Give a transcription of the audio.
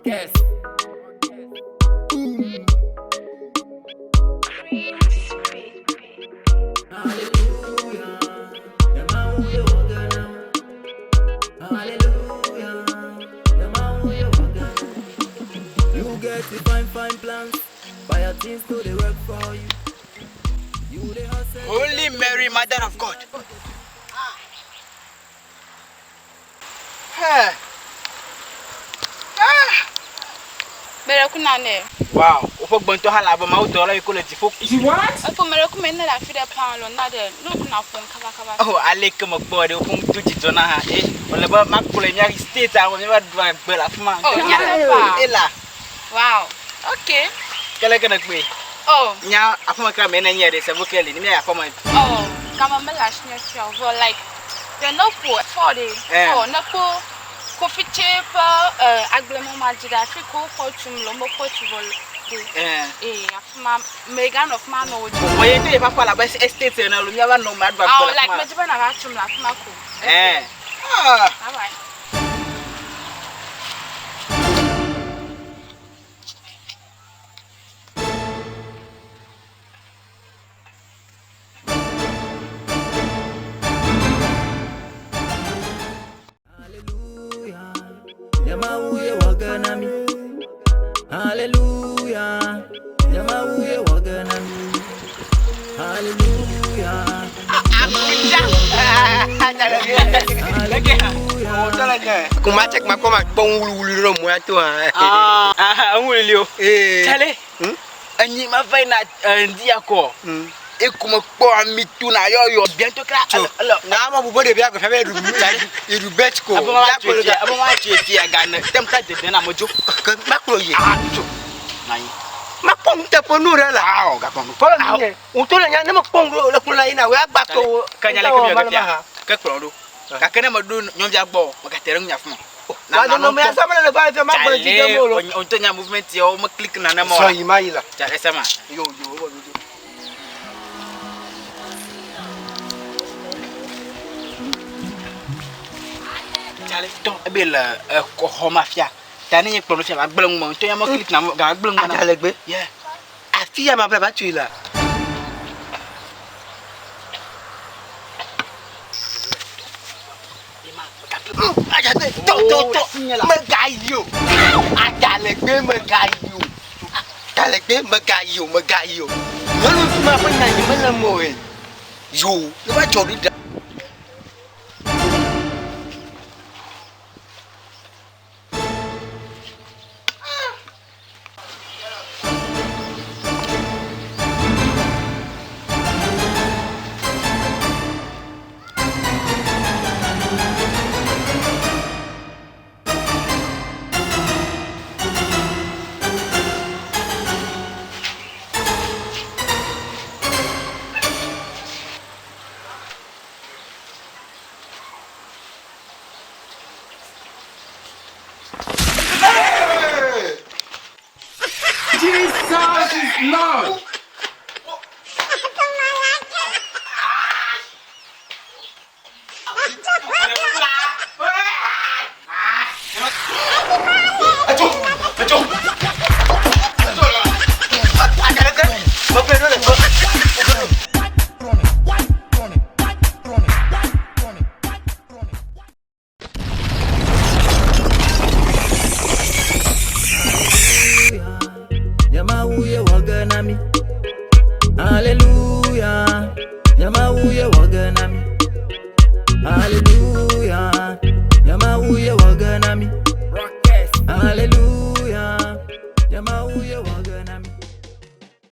Yes. Hallelujah. Hallelujah. You get to fine plans. Buy your things to the work for you. Holy Mary, Mother of God. Wow, upo gbonto hala ba ma udora ikola tifo. What? Ako mereku me na fi de pan lo na de no na fon kaba kaba. Oh, aleke mo gbode upon tuji zona ha ole ba makule nya state a woni ba dwa gbe la fuma. Oh, nya pa. Ela. Wow. Okay. Kele kana gbe. Oh. Nya afuma kra me na nya de sebo kele ni me ya koma. Oh, kama me la shnya show for like the no for the for na ko fi chepa aglemo majida fi ko chumlo mo ko chuvol. Afuma Megan of man no. Oye te papa la ba estate na lo nya ba no ma dwa gbe la fuma. Oh, like me jiba na ba chumla afuma ko. Bye bye. Hallelujah. Yamauye waganami. Hallelujah. Kuma check ma koma bon wulu ro mo ato Wulio. Chale. Anyi ma vaina ndia ko. Ekuma kpo amitu na yo bientôt kra. Na ma bubo de bia ko fe du bet ko. Abo ma cheti aga na tem ka de na mojo. Ma kro ye. Nai. Ma pon te ponu re la. Ga pon. O to le nya na ma pon le kun la ina we agba to. Kanya le ke bi ga. Ka kro do. Ka kene ma do nyom ja gbo, ma ka tere nya fuma. Na no me asa ma le ba te ma gbo ti de mo lo. On to nya movement yo ma click na na ma. So yi ma yi la. Ja esa ma. Yo. Chale to e be la ko ho mafia. Tani ye kpolo fia ba gbleng mo to ya mo click na ga gbleng mo na. Adzalegbe. Yeah. Afia ma bla ba tu la. To me gayo. Adzalegbe me gayo. Adzalegbe me gayo. Ngolu ma pa na ni me la mo e. Yo, ni ba chori da. Jesus is Lord. Hallelujah. Yamauye waganami.